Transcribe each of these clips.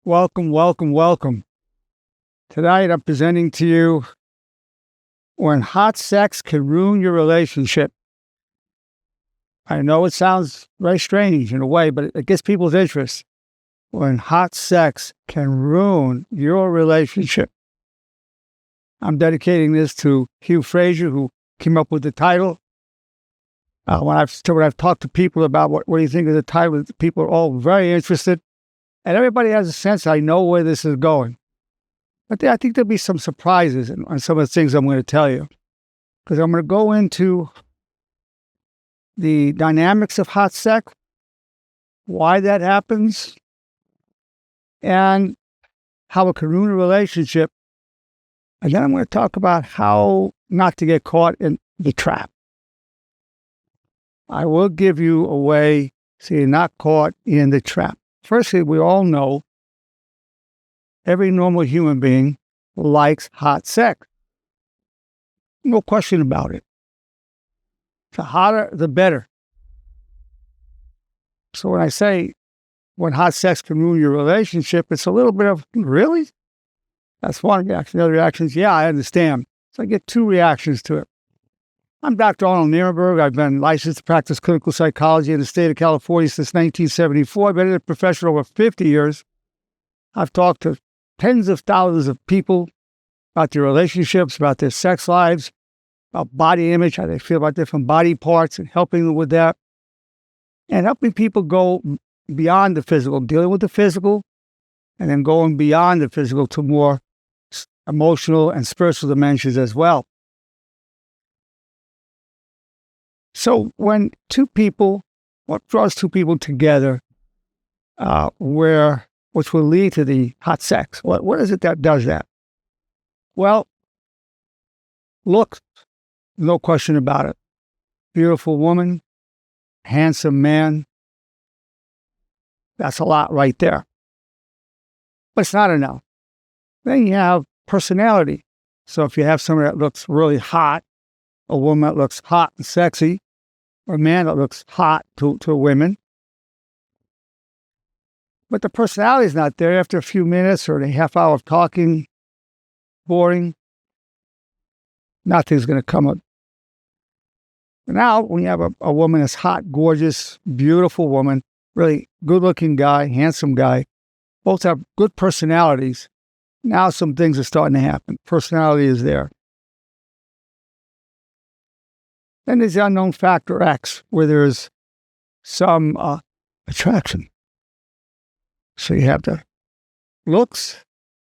Welcome, welcome, welcome. Tonight I'm presenting to you when hot sex can ruin your relationship. I know it sounds very strange in a way, but it gets people's interest. When hot sex can ruin your relationship. I'm dedicating this to Hugh Fraser, who came up with the title. When I've talked to people about what do you think of the title, people are all very interested. And everybody has a sense I know where this is going. But I think there'll be some surprises on some of the things I'm going to tell you. Because I'm going to go into the dynamics of hot sex, why that happens, and how it can ruin a relationship. And then I'm going to talk about how not to get caught in the trap. I will give you a way so you're not caught in the trap. Firstly, we all know every normal human being likes hot sex. No question about it. The hotter, the better. So when I say when hot sex can ruin your relationship, it's a little bit of, really? That's one reaction. The other reaction is, yeah, I understand. So I get two reactions to it. I'm Dr. Arnold Nerenberg. I've been licensed to practice clinical psychology in the state of California since 1974. I've been in the profession over 50 years. I've talked to tens of thousands of people about their relationships, about their sex lives, about body image, how they feel about different body parts, and helping them with that. And helping people go beyond the physical, dealing with the physical, and then going beyond the physical to more emotional and spiritual dimensions as well. So when what draws two people together, which will lead to the hot sex? What is it that does that? Well, looks, no question about it. Beautiful woman, handsome man. That's a lot right there. But it's not enough. Then you have personality. So if you have someone that looks really hot, a woman that looks hot and sexy, or a man that looks hot to women, but the personality is not there after a few minutes or a half hour of talking, boring, nothing's going to come up. Now, when you have a woman that's hot, gorgeous, beautiful woman, really good-looking guy, handsome guy, both have good personalities, now some things are starting to happen. Personality is there. Then there's the unknown factor X, where there's some attraction. So you have the looks,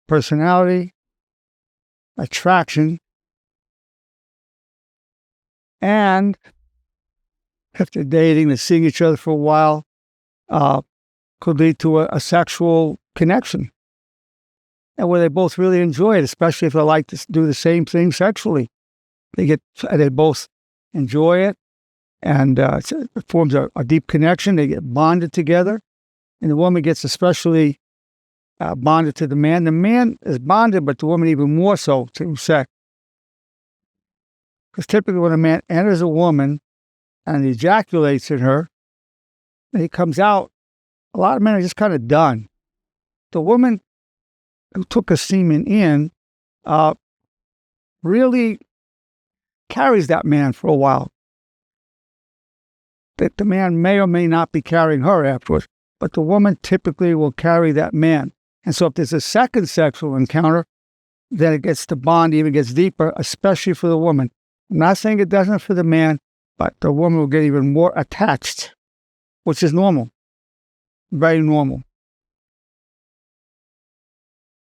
personality, attraction, and if they're dating, they're seeing each other for a while, could lead to a sexual connection. And where they both really enjoy it, especially if they like to do the same thing sexually. They both enjoy it, and it forms a deep connection. They get bonded together, and the woman gets especially bonded to the man. The man is bonded, but the woman even more so to sex. Because typically when a man enters a woman and ejaculates in her, and he comes out, a lot of men are just kind of done. The woman who took a semen in really carries that man for a while. That the man may or may not be carrying her afterwards, but the woman typically will carry that man. And so if there's a second sexual encounter, then it gets the bond even gets deeper, especially for the woman. I'm not saying it doesn't for the man, but the woman will get even more attached, which is normal, very normal.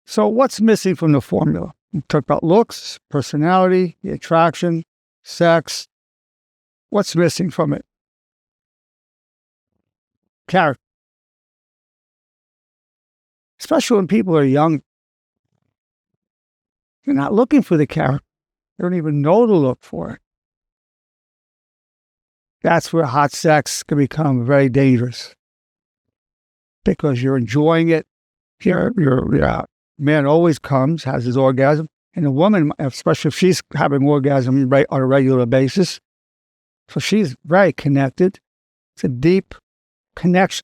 So what's missing from the formula? We talked about looks, personality, the attraction, sex. What's missing from it? Character. Especially when people are young. They're not looking for the character. They don't even know to look for it. That's where hot sex can become very dangerous. Because you're enjoying it. Your man always comes, has his orgasm. And the woman, especially if she's having orgasm on a regular basis, so she's very connected. It's a deep connection.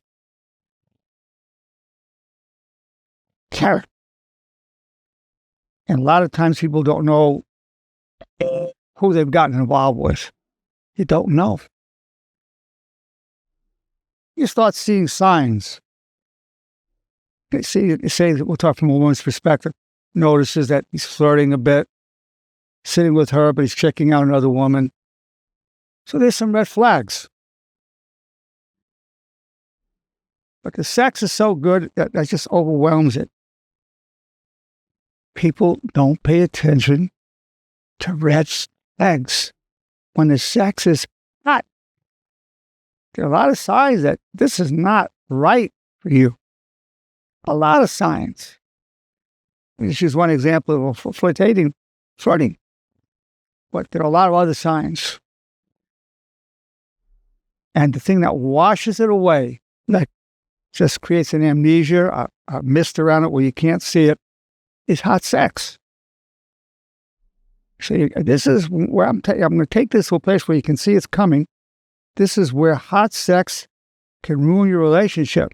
character. And a lot of times people don't know who they've gotten involved with. You don't know. You start seeing signs. You say, we'll talk from a woman's perspective, notices that he's flirting a bit, sitting with her, but he's checking out another woman. So there's some red flags. But the sex is so good that just overwhelms it. People don't pay attention to red flags when the sex is hot. There are a lot of signs that this is not right for you. A lot of signs. This is one example of flirting. But there are a lot of other signs. And the thing that washes it away, that just creates an amnesia, a mist around it where you can't see it, is hot sex. So this is where I'm going to take this to a place where you can see it's coming. This is where hot sex can ruin your relationship.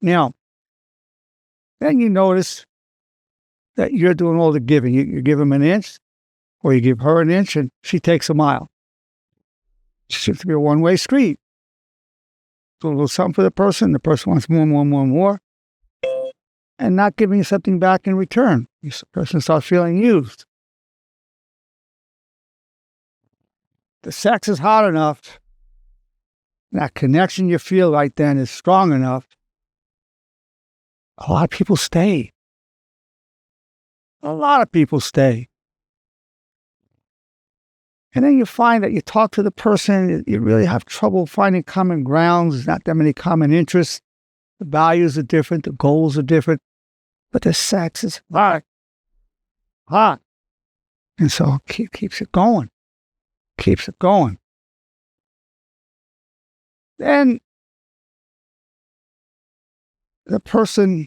Now, then you notice that you're doing all the giving. You give him an inch, or you give her an inch, and she takes a mile. It seems to be a one-way street. Do a little something for the person wants more, and not giving you something back in return. The person starts feeling used. The sex is hot enough, that connection you feel right then is strong enough. A lot of people stay. And then you find that you talk to the person, you really have trouble finding common grounds. There's not that many common interests. The values are different, the goals are different, but the sex is hot. And so it keeps it going. Then the person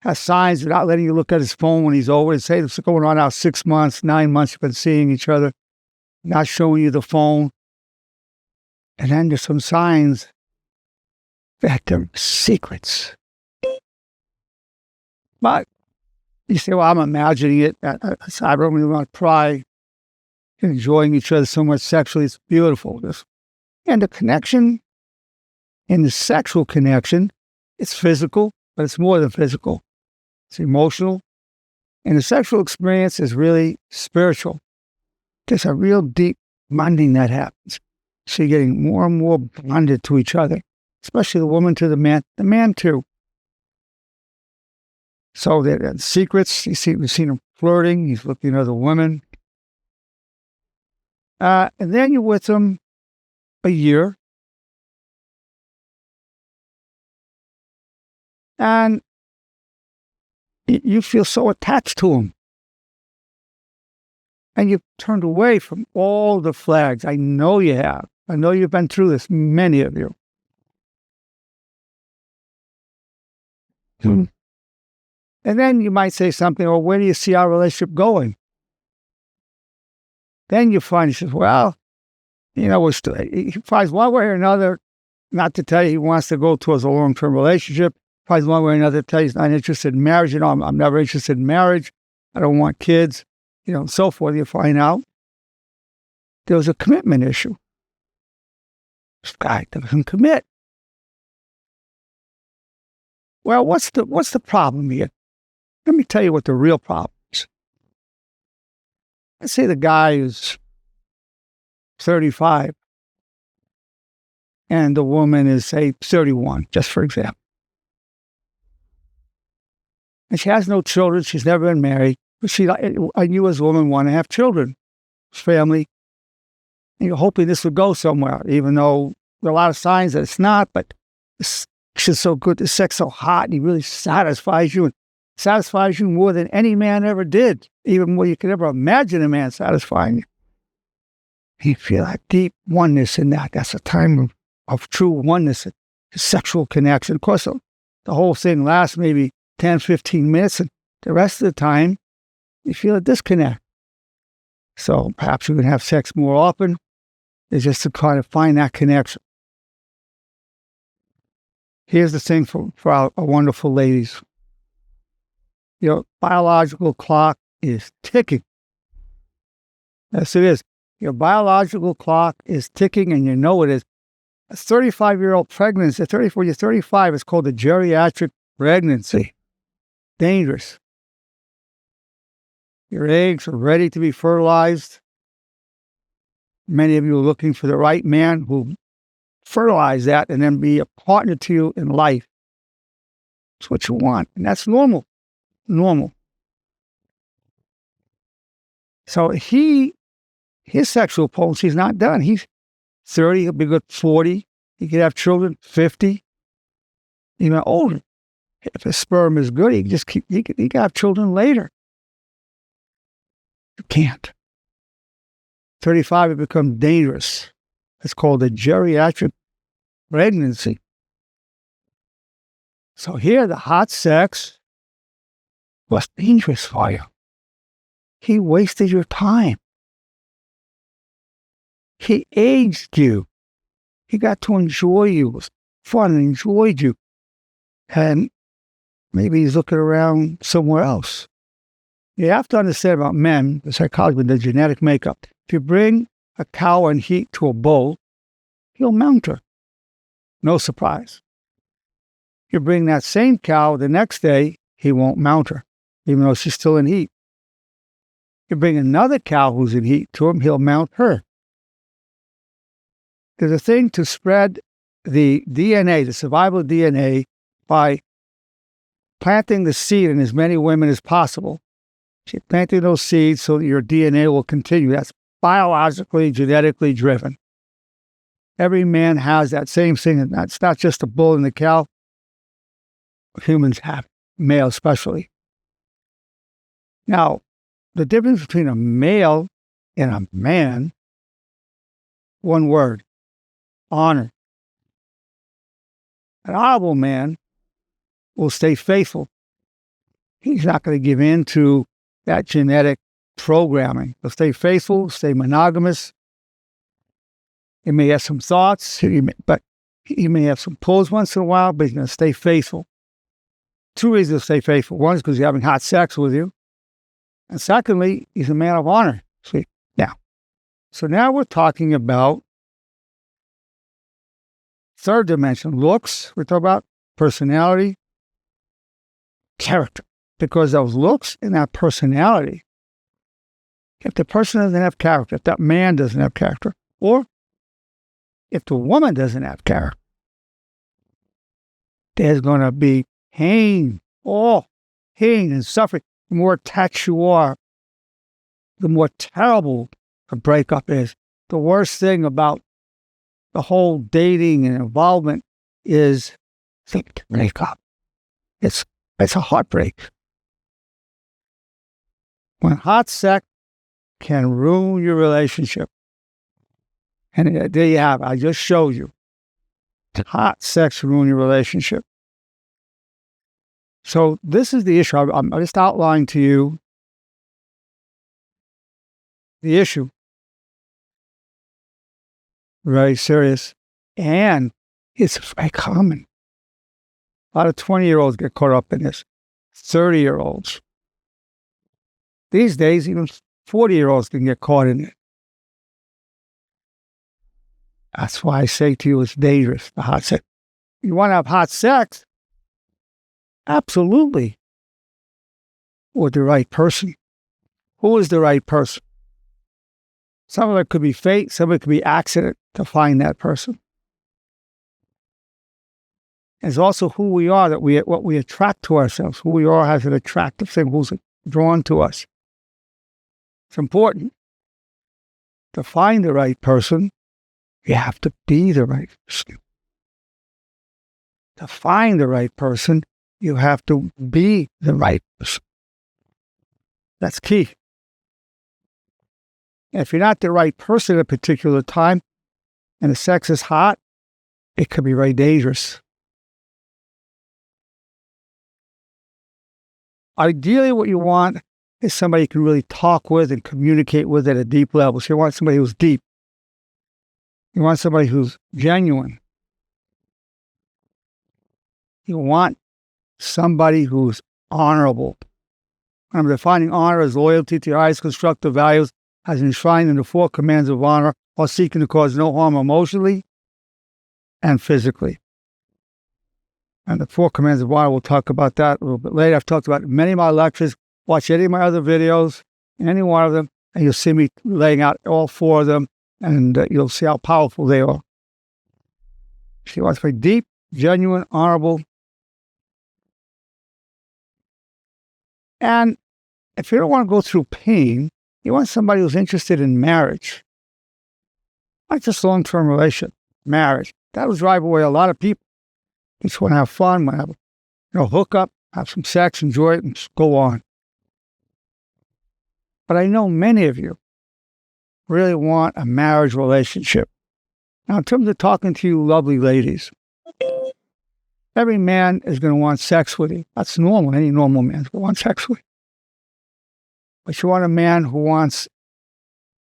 has signs of not letting you look at his phone when he's over. Say it's going on now 6 months, 9 months, you've been seeing each other, not showing you the phone. And then there's some signs that they're secrets. But you say, well, I'm imagining it. I don't really want to pry. Enjoying each other so much sexually, it's beautiful. And the connection, in the sexual connection, it's physical, but it's more than physical. It's emotional. And the sexual experience is really spiritual. There's a real deep bonding that happens. So you're getting more and more bonded to each other, especially the woman to the man too. So there are secrets. We've seen him flirting. He's looking at other women. And then you're with him a year. And you feel so attached to him. And you've turned away from all the flags. I know you have. I know you've been through this, many of you. And then you might say something, well, where do you see our relationship going? Then you find, he says, well, he finds one way or another, not to tell you he wants to go towards a long-term relationship, finds one way or another to tell you he's not interested in marriage. I'm never interested in marriage. I don't want kids, and so forth. You find out there was a commitment issue. This guy doesn't commit. Well, what's the problem here? Let me tell you what the real problem is. Let's say the guy is 35 and the woman is, say, 31, just for example. And she has no children. She's never been married. But you as a woman want to have children, family. And you're hoping this would go somewhere, even though there are a lot of signs that it's not. But this is so good. The sex so hot. And he really satisfies you. And satisfies you more than any man ever did. Even more you could ever imagine a man satisfying you. You feel that deep oneness in that. That's a time of true oneness, a sexual connection. Of course, the whole thing lasts maybe 10, 15 minutes, and the rest of the time, you feel a disconnect. So perhaps you can have sex more often. It's just to try to find that connection. Here's the thing for our wonderful ladies. your biological clock is ticking. Yes, it is. Your biological clock is ticking, and you know it is. A 35-year-old pregnancy, at 34, you're 35, it's called a geriatric pregnancy. Dangerous. Your eggs are ready to be fertilized. Many of you are looking for the right man who will fertilize that and then be a partner to you in life. That's what you want, and that's normal. Normal. So his sexual potency is not done. He's 30, he'll be good 40. He could have children 50, even older. If his sperm is good, he can have children later. You can't. 35, it becomes dangerous. It's called a geriatric pregnancy. So here, the hot sex was dangerous for you. He wasted your time. He aged you. He got to enjoy you. It was fun and enjoyed you. And maybe he's looking around somewhere else. You have to understand about men, the psychology, with the genetic makeup. If you bring a cow in heat to a bull, he'll mount her. No surprise. You bring that same cow the next day, he won't mount her, even though she's still in heat. You bring another cow who's in heat to him, he'll mount her. There's a thing to spread the DNA, the survival DNA, by planting the seed in as many women as possible. You're planting those seeds so that your DNA will continue. That's biologically, genetically driven. Every man has that same thing, and that's not just the bull and the cow. Humans have, male especially. Now, the difference between a male and a man, one word: honor. An honorable man will stay faithful. He's not going to give in to that genetic programming. He'll stay faithful, stay monogamous. He may have some thoughts, but he may have some pulls once in a while, but he's going to stay faithful. Two reasons to stay faithful. One is because he's having hot sex with you. And secondly, he's a man of honor. See, now we're talking about third dimension, looks. We're talking about personality, character. Because those looks and that personality, if the person doesn't have character, if that man doesn't have character, or if the woman doesn't have character, there's going to be pain, pain and suffering. The more attached you are, the more terrible a breakup is. The worst thing about the whole dating and involvement is the breakup. It's a heartbreak. When hot sex can ruin your relationship, and there you have it, I just showed you. Hot sex ruin your relationship. So this is the issue. I just outlined to you the issue. Very serious. And it's very common. A lot of 20-year-olds get caught up in this. 30-year-olds. These days, even 40-year-olds can get caught in it. That's why I say to you, it's dangerous, the hot sex. You want to have hot sex? Absolutely. With the right person. Who is the right person? Some of it could be fate, some of it could be accident to find that person. It's also who we are, what we attract to ourselves. Who we are has an attractive thing, who's drawn to us. It's important. To find the right person, you have to be the right person. To find the right person, you have to be the right person. That's key. And if you're not the right person at a particular time, and the sex is hot, it could be very dangerous. Ideally, what you want is somebody you can really talk with and communicate with at a deep level. So you want somebody who's deep. You want somebody who's genuine. You want somebody who's honorable. I'm defining honor as loyalty to your highest constructive values as enshrined in the 4 commands of honor, while seeking to cause no harm emotionally and physically. And the 4 commands of honor, we'll talk about that a little bit later. I've talked about it in many of my lectures. Watch any of my other videos, any one of them, and you'll see me laying out all 4 of them, and you'll see how powerful they are. She wants to be deep, genuine, honorable. And if you don't want to go through pain, you want somebody who's interested in marriage. Not just long-term relation, marriage. That will drive away a lot of people. They just want to have fun, want to have, hook up, have some sex, enjoy it, and just go on. But I know many of you really want a marriage relationship. Now, in terms of talking to you lovely ladies, every man is going to want sex with you. That's normal. Any normal man is going to want sex with you. But you want a man who wants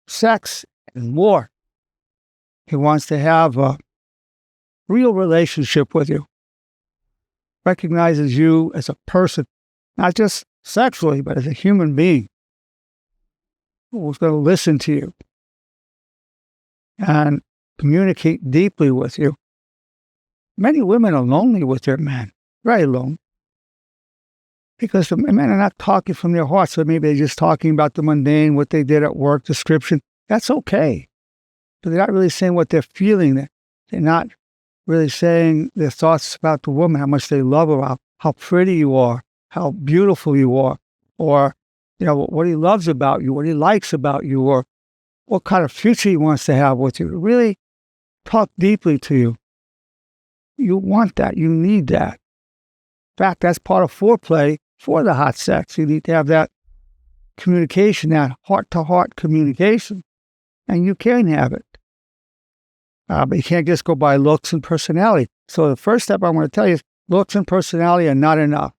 sex and more. He wants to have a real relationship with you. Recognizes you as a person, not just sexually, but as a human being who's going to listen to you and communicate deeply with you. Many women are lonely with their men, very alone, because the men are not talking from their hearts. So maybe they're just talking about the mundane, what they did at work, description. That's okay. But they're not really saying what they're feeling. They're not really saying their thoughts about the woman, how much they love her, how pretty you are, how beautiful you are, or what he loves about you, what he likes about you, or what kind of future he wants to have with you. Really talk deeply to you. You want that. You need that. In fact, that's part of foreplay for the hot sex. You need to have that communication, that heart-to-heart communication, and you can have it. But you can't just go by looks and personality. So the first step I want to tell you is looks and personality are not enough.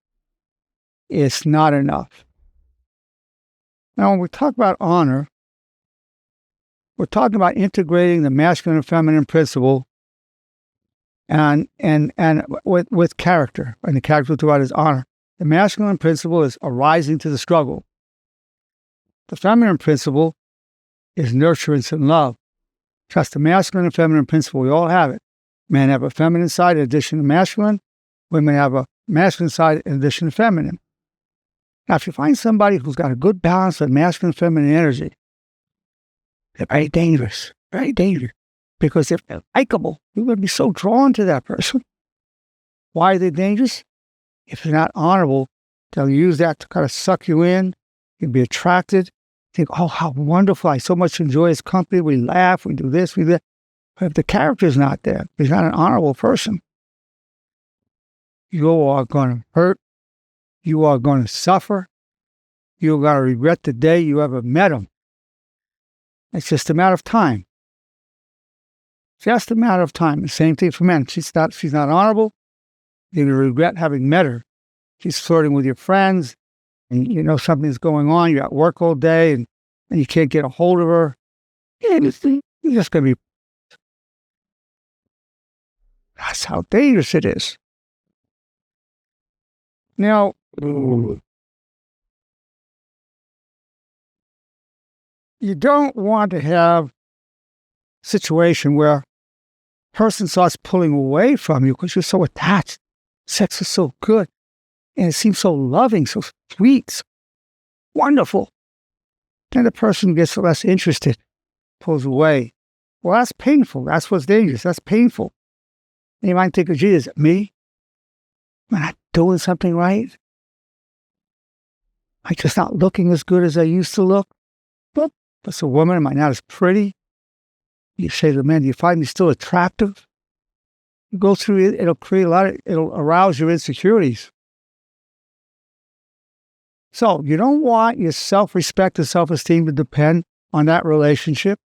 It's not enough. Now, when we talk about honor, we're talking about integrating the masculine and feminine principle and with character. And the character we're talking about is honor. The masculine principle is arising to the struggle. The feminine principle is nurturance and love. Just the masculine and feminine principle, we all have it. Men have a feminine side in addition to masculine. Women have a masculine side in addition to feminine. Now, if you find somebody who's got a good balance of masculine and feminine energy, they're very dangerous, because if they're likable, you're going to be so drawn to that person. Why are they dangerous? If they're not honorable, they'll use that to kind of suck you in. You'll be attracted. Think, oh, how wonderful. I so much enjoy his company. We laugh, we do this, we do that. But if the character's not there, he's not an honorable person, you are going to hurt. You are going to suffer. You're going to regret the day you ever met him. It's just a matter of time. Just a matter of time. The same thing for men. She's not honorable. You're going to regret having met her. She's flirting with your friends, and you know something's going on. You're at work all day, and you can't get a hold of her. You're just going to be... That's how dangerous it is. Now, you don't want to have a situation where a person starts pulling away from you because you're so attached. Sex is so good, and it seems so loving, so sweet, so wonderful. Then the person gets less interested, pulls away. Well, that's painful. That's what's dangerous. That's painful. And you might think, gee, is it me? Am I not doing something right? Am I just not looking as good as I used to look? Well, that's a woman. Am I not as pretty? You say to the man, do you find me still attractive? You go through it, it'll arouse your insecurities. So you don't want your self-respect and self-esteem to depend on that relationship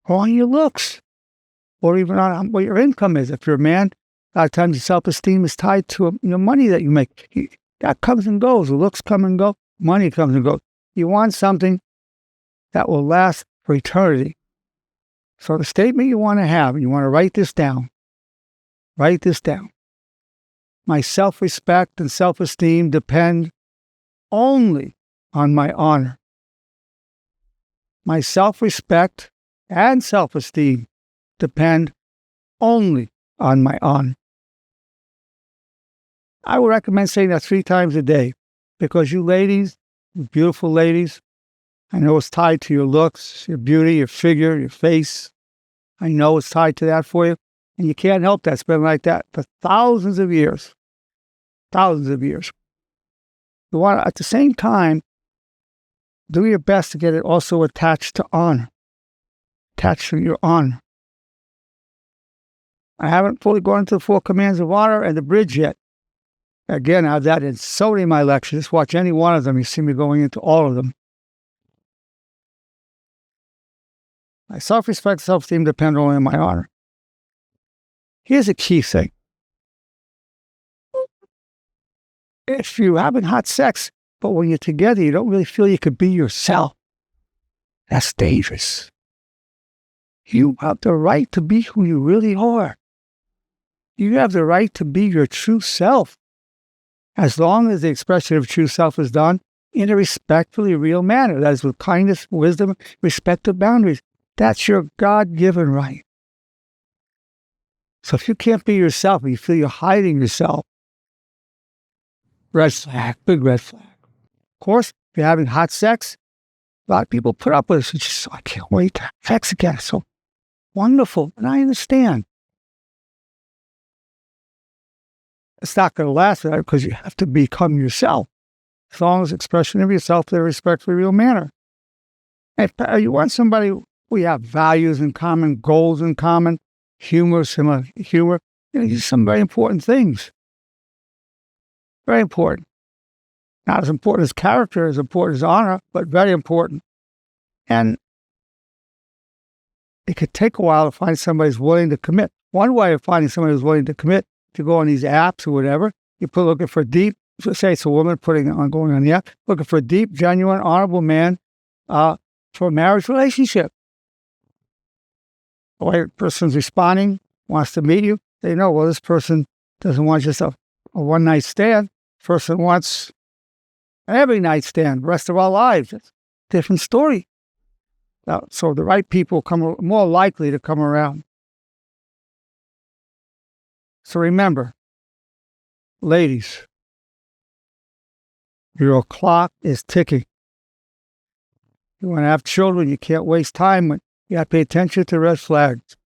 or on your looks or even on what your income is. If you're a man, a lot of times your self-esteem is tied to your money that you make. That comes and goes. The looks come and go. Money comes and goes. You want something that will last for eternity. So the statement you want to have, you want to write this down. Write this down. My self-respect and self-esteem depend only on my honor. My self-respect and self-esteem depend only on my honor. I would recommend saying that 3 times a day because you ladies, you beautiful ladies, I know it's tied to your looks, your beauty, your figure, your face. I know it's tied to that for you, and you can't help that. It's been like that for thousands of years. Thousands of years. You want to, at the same time, do your best to get it also attached to honor. Attached to your honor. I haven't fully gone into the 4 commands of honor and the bridge yet. Again, I have that in so many of my lectures. Just watch any one of them. You see me going into all of them. My self-respect, self-esteem depend only on my honor. Here's a key thing. If you're having hot sex, but when you're together, you don't really feel you could be yourself, that's dangerous. You have the right to be who you really are. You have the right to be your true self, as long as the expression of true self is done in a respectfully real manner. That is with kindness, wisdom, respect of boundaries. That's your God-given right. So if you can't be yourself, and you feel you're hiding yourself, red flag, big red flag. Of course, if you're having hot sex, a lot of people put up with it. It's just, I can't wait to have sex again. It's so wonderful. And I understand. It's not going to last because you have to become yourself. As long as expression of yourself in a respectfully real manner. If you want somebody who you have values in common, goals in common, similar humor, these are some very important things. Very important. Not as important as character, as important as honor, but very important. And it could take a while to find somebody who's willing to commit. One way of finding somebody who's willing to commit, to go on these apps or whatever, you put looking for deep, say it's a woman going on the app, looking for a deep, genuine, honorable man for a marriage relationship. The way a person's responding, wants to meet you, they know, well, this person doesn't want just a one-night stand. This person wants an every night stand, the rest of our lives. It's a different story. So the right people come more likely to come around. So remember, ladies, your clock is ticking. You want to have children, you can't waste time. You have to pay attention to red flags.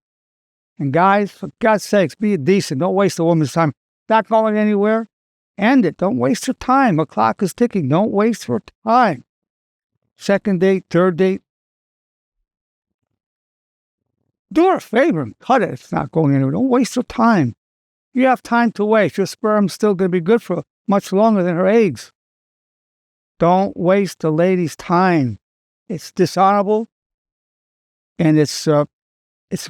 And guys, for God's sakes, be decent. Don't waste a woman's time. Not going anywhere, end it. Don't waste her time. The clock is ticking. Don't waste her time. Second date, third date. Do her a favor and cut it if it's not going anywhere. Don't waste her time. You have time to waste. Your sperm's still going to be good for much longer than her eggs. Don't waste the lady's time. It's dishonorable, and it's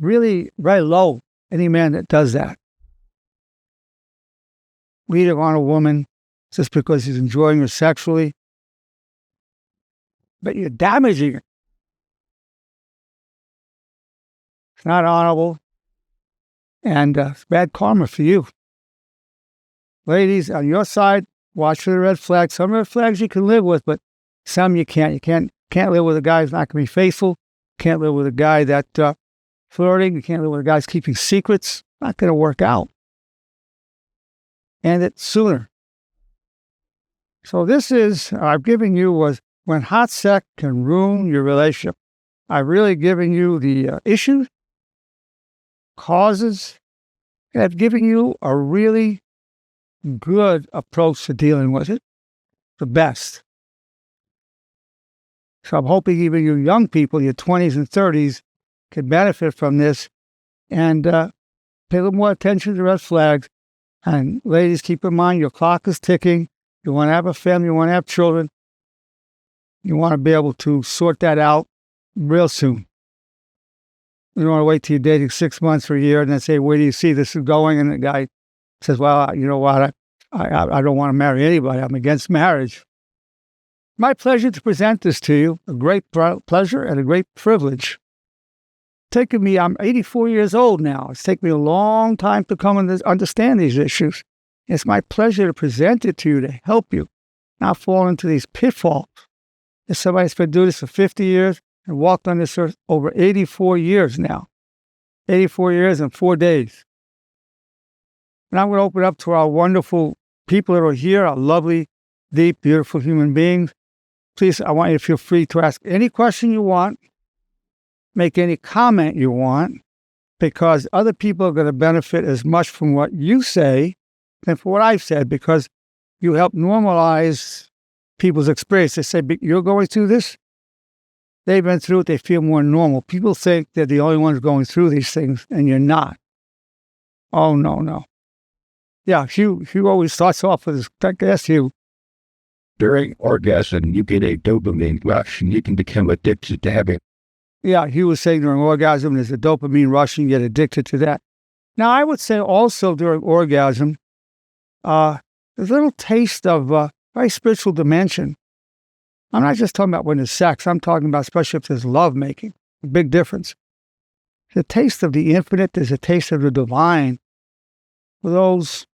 really very low, any man that does that. Leading on a woman just because he's enjoying her sexually, but you're damaging her. It's not honorable. And it's bad karma for you. Ladies, on your side, watch for the red flags. Some red flags you can live with, but some you can't. You can't live with a guy who's not going to be faithful. Can't live with a guy that flirting. You can't live with a guy who's keeping secrets. Not going to work out. And it sooner. So this is, I've given you was when hot sex can ruin your relationship. I've really given you the issues, causes, and I've given you a really good approach to dealing with it, the best. So I'm hoping even you young people, your 20s and 30s, can benefit from this and pay a little more attention to red flags. And ladies, keep in mind your clock is ticking. You want to have a family, you want to have children. You want to be able to sort that out real soon. You don't want to wait till you're dating 6 months or a year and then say, where do you see this is going? And the guy says, well, you know what? I don't want to marry anybody. I'm against marriage. My pleasure to present this to you. A great pleasure and a great privilege. I'm 84 years old now. It's taken me a long time to come and understand these issues. It's my pleasure to present it to you to help you not fall into these pitfalls There's somebody that's been doing this for 50 years and walked on this earth over 84 years now. 84 years and 4 days. And I'm going to open up to our wonderful people that are here, our lovely, deep, beautiful human beings. Please, I want you to feel free to ask any question you want, make any comment you want, because other people are going to benefit as much from what you say than from what I've said, because you help normalize people's experience. They say, you're going through this? They've been through it, they feel more normal. People think they're the only ones going through these things, and you're not. Oh, no. Yeah, Hugh always starts off with this, I guess, Hugh. During orgasm, you get a dopamine rush, and you can become addicted to having. Yeah, Hugh was saying during orgasm, there's a dopamine rush, and you get addicted to that. Now, I would say also during orgasm, there's a little taste of a very spiritual dimension. I'm not just talking about when there's sex. I'm talking about especially if there's lovemaking. A big difference. The taste of the infinite, there's a taste of the divine. For those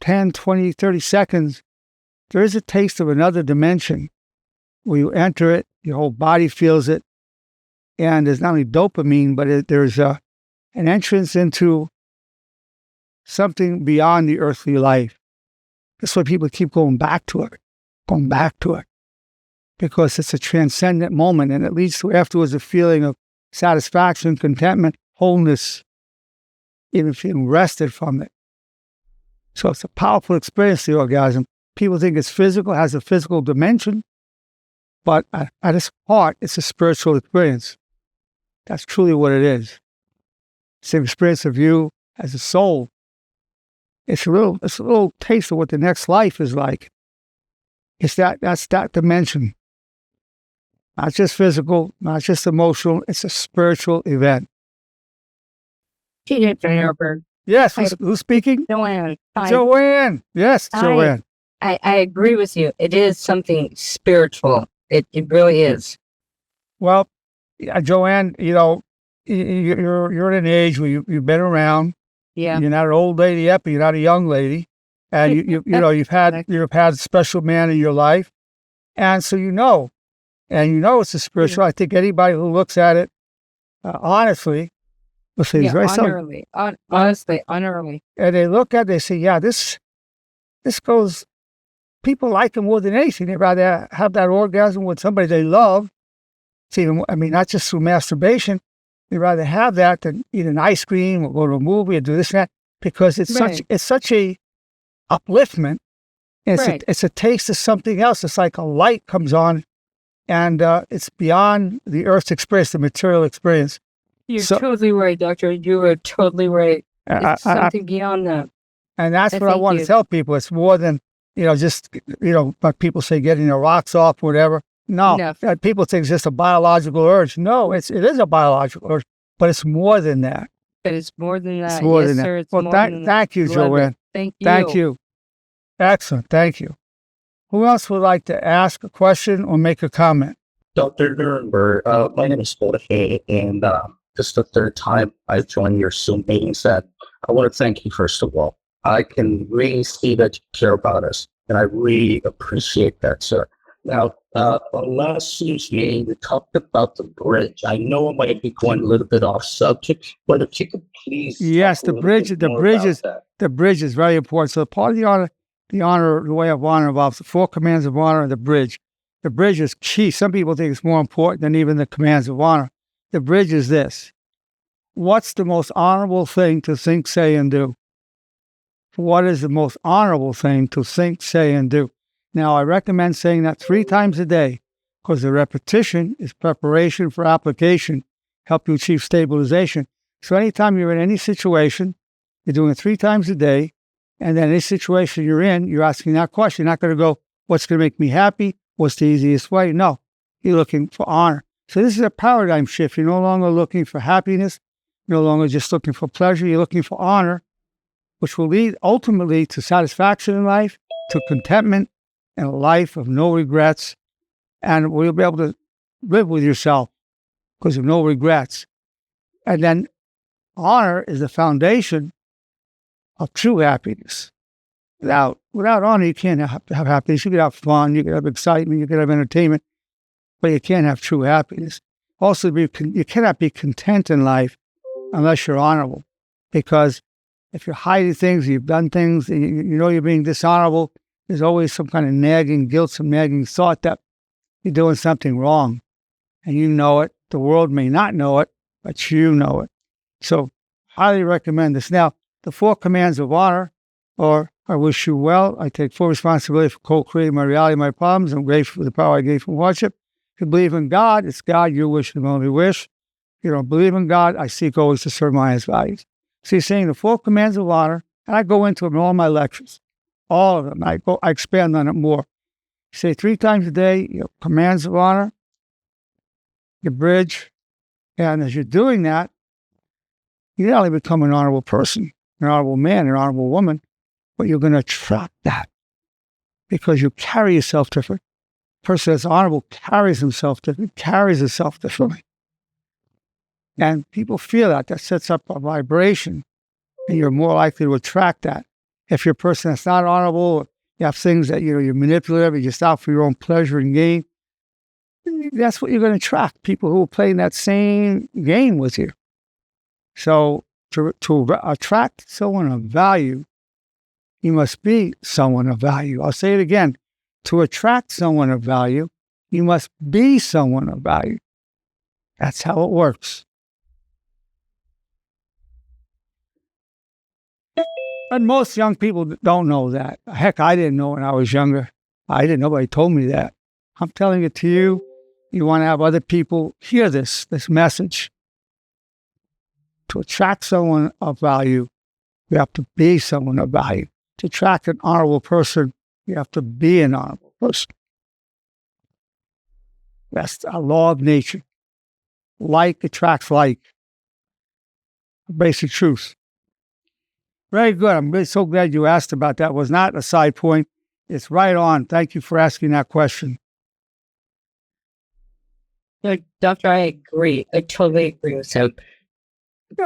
10, 20, 30 seconds, there is a taste of another dimension where you enter it, your whole body feels it, and there's not only dopamine, but there's an entrance into something beyond the earthly life. That's why people keep going back to it, because it's a transcendent moment, and it leads to afterwards a feeling of satisfaction, contentment, wholeness, even feeling rested from it. So it's a powerful experience, the orgasm. People think it's physical, has a physical dimension, but at its heart, it's a spiritual experience. That's truly what it is. It's an experience of you as a soul. It's a little taste of what the next life is like. That's that dimension. Not just physical, not just emotional, it's a spiritual event. Nerenberg. Yes, who's speaking? Joanne. Joanne. Yes, Joanne. I agree with you. It is something spiritual. It really is. Well, Joanne, you're at an age where you've been around. Yeah. You're not an old lady yet, but you're not a young lady, and you've had a special man in your life, and so it's a spiritual. I think anybody who looks at it honestly will say, honorably, honestly, honorably, and they look at it, they say, yeah, this goes. People like it more than anything. They'd rather have that orgasm with somebody they love. It's even, not just through masturbation. They'd rather have that than eat an ice cream or go to a movie or do this and that, because it's such a upliftment. And it's a taste of something else. It's like a light comes on, and it's beyond the earth's experience, the material experience. You're totally right, Doctor. You are totally right. It's something beyond that. And that's what I want to tell people. It's more than, but people say getting their rocks off, whatever. No. People think it's just a biological urge. No, it is a biological urge, but it's more than that. But it's more than that. It's more than that. Sir, it's well, more than thank you, Joanne. Thank you. Thank you. Excellent. Thank you. Who else would like to ask a question or make a comment? Dr. Nerenberg, my name is Jorge, and this is the third time I've joined your Zoom meetings. And I want to thank you, first of all. I can really see that you care about us, and I really appreciate that, sir. Now, last meeting, we talked about the bridge. I know it might be going a little bit off subject, but if you could please. Yes, the bridge is very important. So part of the way of honor involves the 4 commands of honor and the bridge. The bridge is key. Some people think it's more important than even the commands of honor. The bridge is this. What's the most honorable thing to think, say, and do? What is the most honorable thing to think, say, and do? Now, I recommend saying that 3 times a day, because the repetition is preparation for application, help you achieve stabilization. So anytime you're in any situation, you're doing it 3 times a day, and then any situation you're in, you're asking that question. You're not going to go, what's going to make me happy? What's the easiest way? No, you're looking for honor. So this is a paradigm shift. You're no longer looking for happiness. You're no longer just looking for pleasure. You're looking for honor, which will lead ultimately to satisfaction in life, to contentment, and a life of no regrets. And we'll be able to live with yourself because of no regrets. And then honor is the foundation of true happiness. Without honor, you can't have happiness. You can have fun, you can have excitement, you can have entertainment. but you can't have true happiness. Also, you cannot be content in life unless you're honorable, because if you're hiding things, you've done things, and you know you're being dishonorable, there's always some kind of nagging guilt, some nagging thought that you're doing something wrong, and you know it. The world may not know it, but you know it. So, highly recommend this. Now, the 4 commands of honor are: I wish you well. I take full responsibility for co-creating my reality, my problems. I'm grateful for the power I gained from hardship. If you believe in God, it's God you wish and only wish. If you don't believe in God, I seek always to serve my highest values. So he's saying the 4 commands of honor, and I go into them in all my lectures. All of them. I expand on it more. You say 3 times a day, your commands of honor, your bridge, and as you're doing that, you not only become an honorable person, an honorable man, an honorable woman, but you're going to attract that because you carry yourself different. A person that's honorable carries himself different, carries himself differently. And people feel that. That sets up a vibration, and you're more likely to attract that. If you're a person that's not honorable, you have things that, you're manipulative, you're just out for your own pleasure and gain, that's what you're going to attract, people who are playing that same game with you. So to attract someone of value, you must be someone of value. I'll say it again. To attract someone of value, you must be someone of value. That's how it works. And most young people don't know that. Heck, I didn't know when I was younger. I didn't. Nobody told me that. I'm telling it to you. You want to have other people hear this message. To attract someone of value, you have to be someone of value. To attract an honorable person, you have to be an honorable person. That's a law of nature. Like attracts like. Basic truth. Very good. I'm really so glad you asked about that. It was not a side point. It's right on. Thank you for asking that question. Doctor, I agree. I totally agree with him.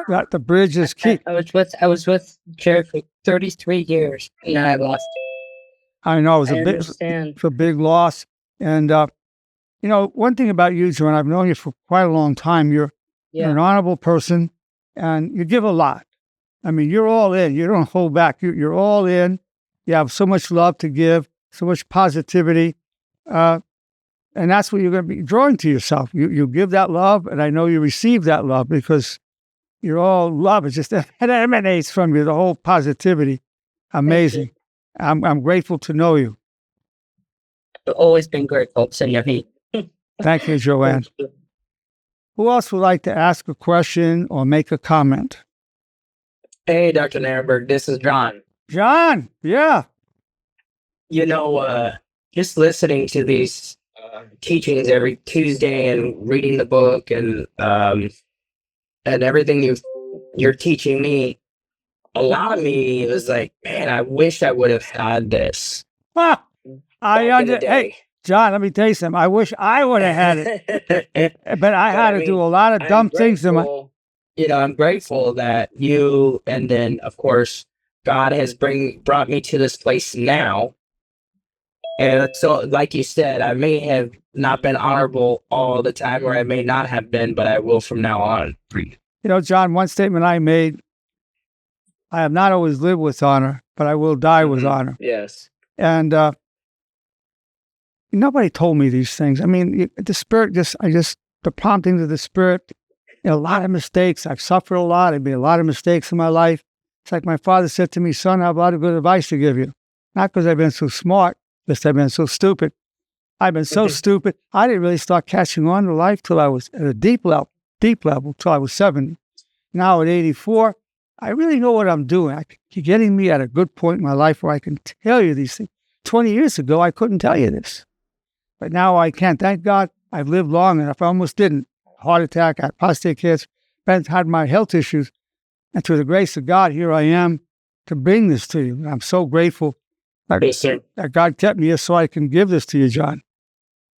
That the bridge is key. I was with Jared for 33 years, and I lost. I know it was a big loss. And one thing about you, Joan, I've known you for quite a long time. You're an honorable person, and you give a lot. I mean, you're all in. You don't hold back. You're all in. You have so much love to give, so much positivity. And that's what you're going to be drawing to yourself. You give that love, and I know you receive that love because you're all love. It just emanates from you, the whole positivity. Amazing. I'm grateful to know you. I've always been grateful, Señor. Thank you, Joanne. Who else would like to ask a question or make a comment? Hey, Dr. Nerenberg, this is John. John, yeah. Just listening to these teachings every Tuesday and reading the book and everything you're teaching me, a lot of me was like, man, I wish I would have had this. Hey, John, let me tell you something. I wish I would have had it, but I had to do a lot of dumb things in my. I'm grateful that you, and then of course God has brought me to this place now. And so, like you said, I may have not been honorable all the time, or I may not have been, but I will from now on. John, one statement I made: I have not always lived with honor, but I will die with honor. Yes. And nobody told me these things. I mean, the Spirit the promptings of the Spirit. A lot of mistakes. I've suffered a lot. I've made a lot of mistakes in my life. It's like my father said to me, son, I have a lot of good advice to give you. Not because I've been so smart, just I've been so stupid. I've been so stupid. I didn't really start catching on to life till I was at a deep level, till I was 70. Now at 84, I really know what I'm doing. You're getting me at a good point in my life where I can tell you these things. 20 years ago, I couldn't tell you this. But now I can. Thank God I've lived long enough. I almost didn't. Heart attack, I had prostate cancer, had my health issues. And through the grace of God, here I am to bring this to you. And I'm so grateful that God kept me here so I can give this to you, John.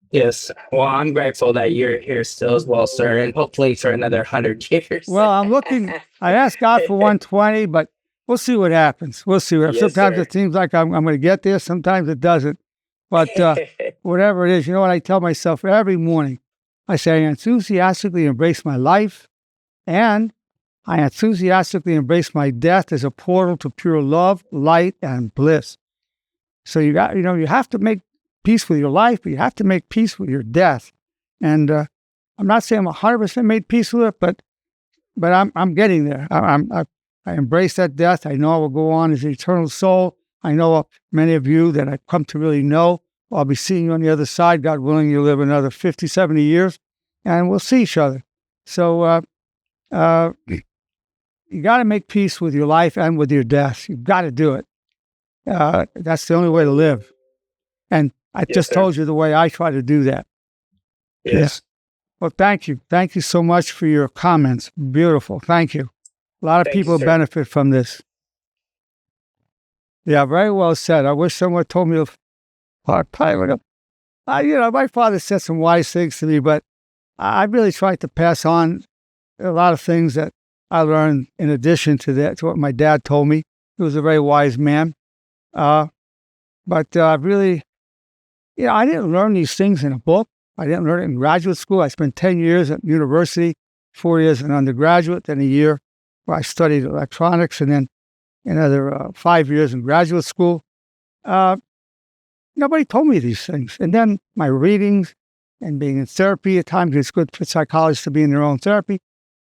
Yes. Well, I'm grateful that you're here still as well, sir, and hopefully for another 100 years. Well, I asked God for 120, but we'll see what happens. We'll see what happens. Sometimes it seems like I'm going to get there. Sometimes it doesn't. But whatever it is, you know what I tell myself every morning? I say, I enthusiastically embrace my life, and I enthusiastically embrace my death as a portal to pure love, light, and bliss. So you have to make peace with your life, but you have to make peace with your death. And I'm not saying I'm 100% made peace with it, but I'm getting there. I embrace that death. I know I will go on as an eternal soul. I know many of you that I've come to really know. I'll be seeing you on the other side, God willing, you live another 50, 70 years, and we'll see each other. So you got to make peace with your life and with your death. You've got to do it. That's the only way to live. And I just told you the way I try to do that. Yes. Well, thank you. Thank you so much for your comments. Beautiful. Thank you. A lot of Thank you, people sir. benefit from this. Yeah, very well said. I wish someone told me. My father said some wise things to me, but I really tried to pass on a lot of things that I learned in addition to that, to what my dad told me. He was a very wise man. But really, I didn't learn these things in a book. I didn't learn it in graduate school. I spent 10 years at university, 4 years as an undergraduate, then a year where I studied electronics, and then another 5 years in graduate school. Nobody told me these things. And then my readings and being in therapy, at times it's good for psychologists to be in their own therapy.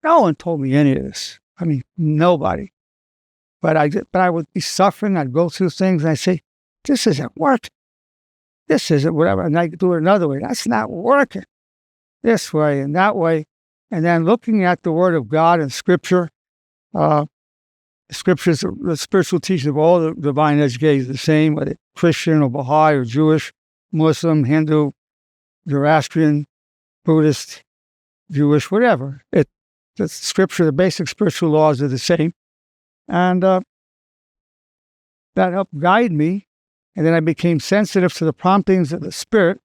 No one told me any of this. I mean, nobody. But I would be suffering. I'd go through things and I'd say, this isn't working. This isn't whatever. And I'd do it another way. That's not working. This way and that way. And then looking at the Word of God and Scripture, Scripture is the spiritual teaching of all the divine educators, the same, whether Christian or Baha'i or Jewish, Muslim, Hindu, Zoroastrian, Buddhist, Jewish, whatever. The Scripture, the basic spiritual laws are the same. And that helped guide me. And then I became sensitive to the promptings of the Spirit.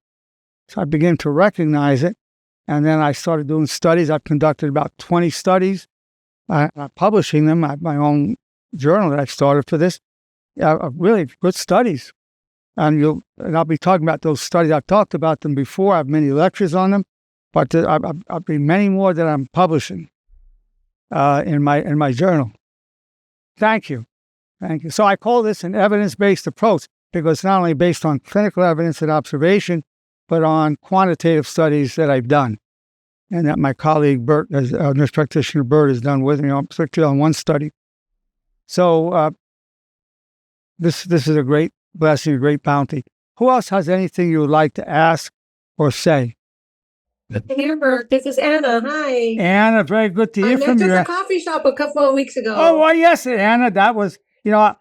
So I began to recognize it. And then I started doing studies. I've conducted about 20 studies. I'm publishing them. I have my own journal that I've started for this. Really good studies. And I'll be talking about those studies. I've talked about them before. I have many lectures on them. But I'll be many more that I'm publishing in my journal. Thank you. Thank you. So I call this an evidence-based approach because it's not only based on clinical evidence and observation, but on quantitative studies that I've done and that my colleague Bert, nurse practitioner Bert, has done with me, particularly on one study. So this is a great blessing, a great bounty. Who else has anything you would like to ask or say? Nerenberg, this is Anna. Hi. Anna, very good to hear I from met you you. at the coffee shop a couple of weeks ago. Oh, well, yes, Anna, that was,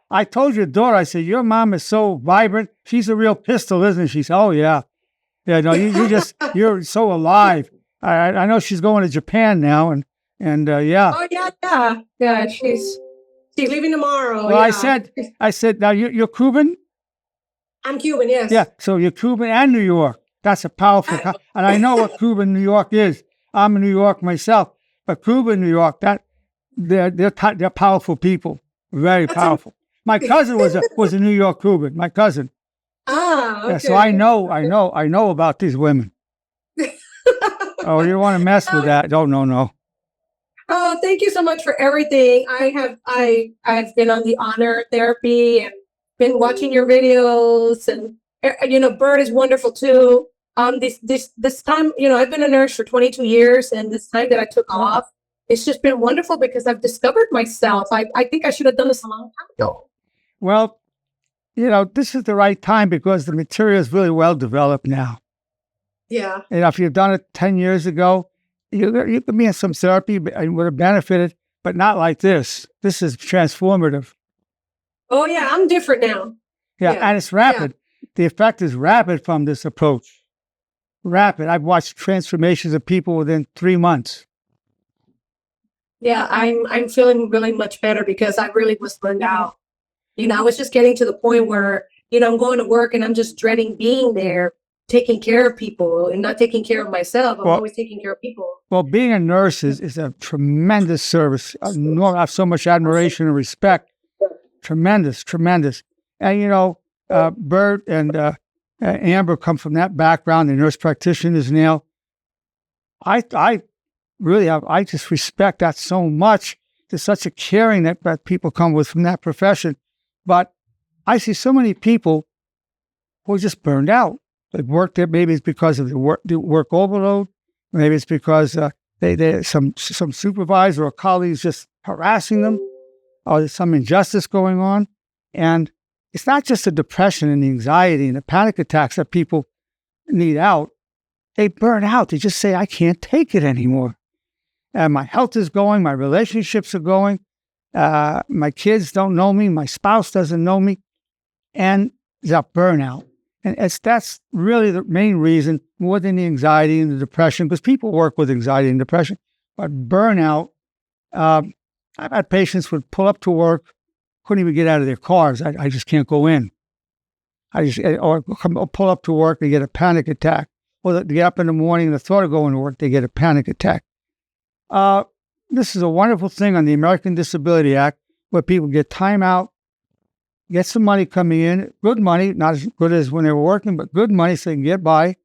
I told your daughter, I said, your mom is so vibrant. She's a real pistol, isn't she? She said, oh, yeah. Yeah, no, you're so alive. I know she's going to Japan now, and yeah. Oh, yeah. Yeah, she's leaving tomorrow. Well, yeah. I said, now you're Cuban? I'm Cuban, yes. Yeah, so you're Cuban and New York. That's a powerful, and I know what Cuban New York is. I'm in New York myself, but Cuban New York, they're powerful people, very powerful. My cousin was a New York Cuban. My cousin. Ah, okay. Yeah, so I know about these women. Oh, you want to mess with that? Oh, no. Oh, thank you so much for everything. I've been on the honor therapy and been watching your videos, and Bert is wonderful too. This time, I've been a nurse for 22 years, and this time that I took off, it's just been wonderful because I've discovered myself. I think I should have done this a long time ago. Well, this is the right time because the material is really well developed now. Yeah. If you've done it 10 years ago, you could be in some therapy and would have benefited, but not like this. This is transformative. Oh, yeah, I'm different now. Yeah, and it's rapid. Yeah. The effect is rapid from this approach. Rapid. I've watched transformations of people within 3 months. Yeah, I'm feeling really much better because I really was burned out. I was just getting to the point where, I'm going to work and I'm just dreading being there, taking care of people and not taking care of myself. I'm always taking care of people. Well, being a nurse is a tremendous service. I have so much admiration and respect. Tremendous. And, Bert and Amber come from that background, the nurse practitioners now. I really I just respect that so much. There's such a caring that people come with from that profession. But I see so many people who are just burned out. They work there. Maybe it's because of the work overload. Maybe it's because they some supervisor or colleagues just harassing them, or there's some injustice going on. And it's not just the depression and the anxiety and the panic attacks that people need out. They burn out. They just say, I can't take it anymore. And my health is going. My relationships are going. My kids don't know me. My spouse doesn't know me. And that burnout. And that's really the main reason, more than the anxiety and the depression, because people work with anxiety and depression. But burnout, I've had patients would pull up to work, couldn't even get out of their cars. I just can't go in. Or pull up to work, they get a panic attack. Or they get up in the morning, the thought of going to work, they get a panic attack. This is a wonderful thing on the American Disability Act, where people get time out, get some money coming in, good money, not as good as when they were working, but good money so they can get by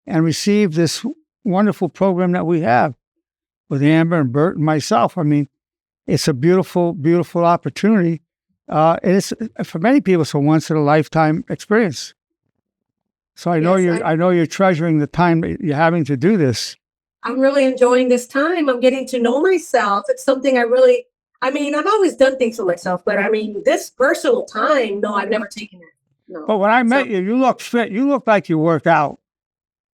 and receive this wonderful program that we have with Amber and Bert and myself. I mean, it's a beautiful, beautiful opportunity. And it's, for many people, it's a once-in-a-lifetime experience. So I know you're treasuring the time that you're having to do this. I'm really enjoying this time. I'm getting to know myself. It's something I've always done things for myself, but this personal time, no, I've never taken it. No. But when I met you, you look fit. You look like you work out.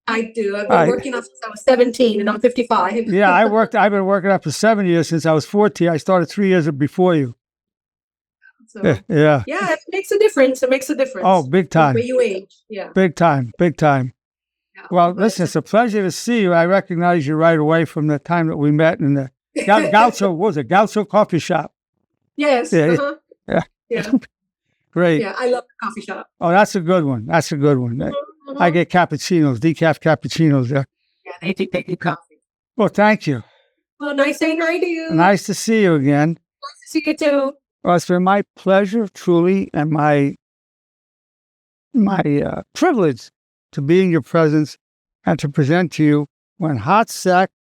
I do. I've been working out since I was 17 and I'm 55. Yeah, I've been working out for 7 years since I was 14. I started 3 years before you. So, yeah, it makes a difference. It makes a difference. Oh, big time. The way you age. Yeah. Big time. Yeah, well, listen, it's a pleasure to see you. I recognize you right away from the time that we met in the Gaucho, what was it? Gaucho coffee shop. Yes. Yeah. Yeah. Great. Yeah, I love the coffee shop. Oh, that's a good one. Mm-hmm. I get cappuccinos, decaf cappuccinos there. Yeah, they think they do coffee. Well, thank you. Well, nice saying hi to you. Nice to see you again. Nice to see you too. Well, it's been my pleasure, truly, and my privilege to be in your presence and to present to you When Hot Sex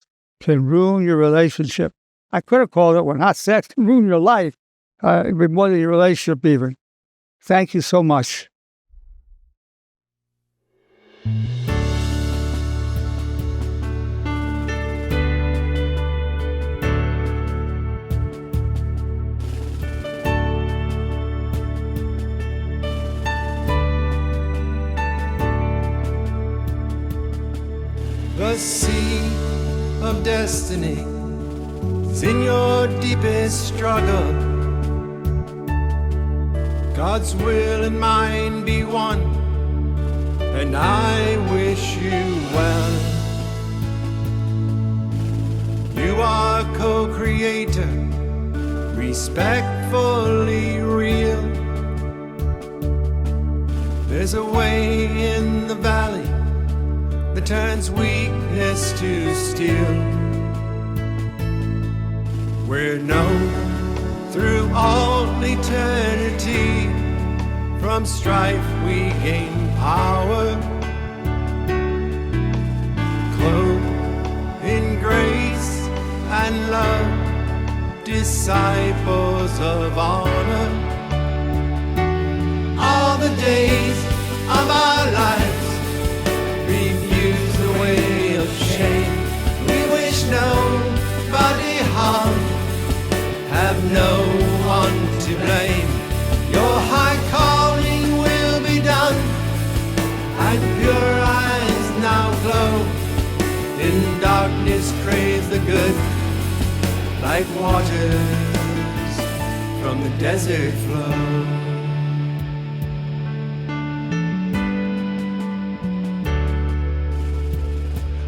Can Ruin Your Relationship. I could have called it When Hot Sex Can Ruin Your Life, more than your relationship even. Thank you so much. The sea of destiny is in your deepest struggle. God's will and mine be one, and I wish you well. You are co-creator, respectfully real. There's a way in the valley that turns weakness to steel. We're known through all eternity, from strife we gain power, clothed in grace and love, disciples of honor. All the days of our lives refuse the way of shame. We wish nobody harm, have no one to blame. Your high calling will be done, and pure eyes now glow. In darkness crave the good, like waters from the desert flow.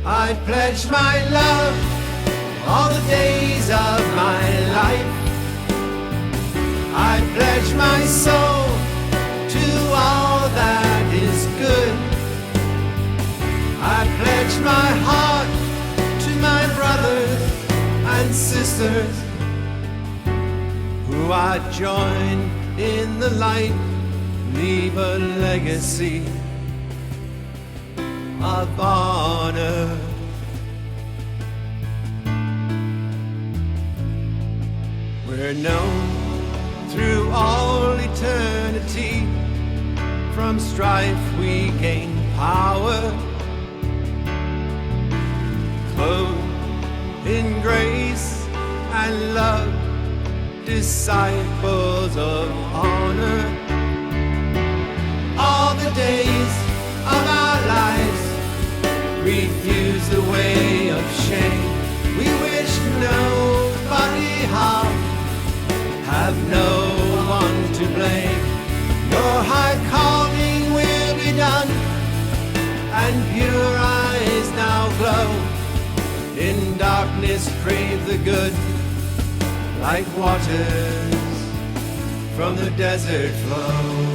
I pledge my love all the days of my life. I pledge my soul to all that is good. I pledge my heart to my brothers and sisters, who I join in the light, leave a legacy of honor. We're known through all eternity. From strife we gain power, clothed in grace and love, disciples of honor. All the days of our lives refuse the way of shame. We wish nobody harm, have no one to blame. Your high calling will be done, and pure eyes now glow. In darkness crave the good, like waters from the desert flow.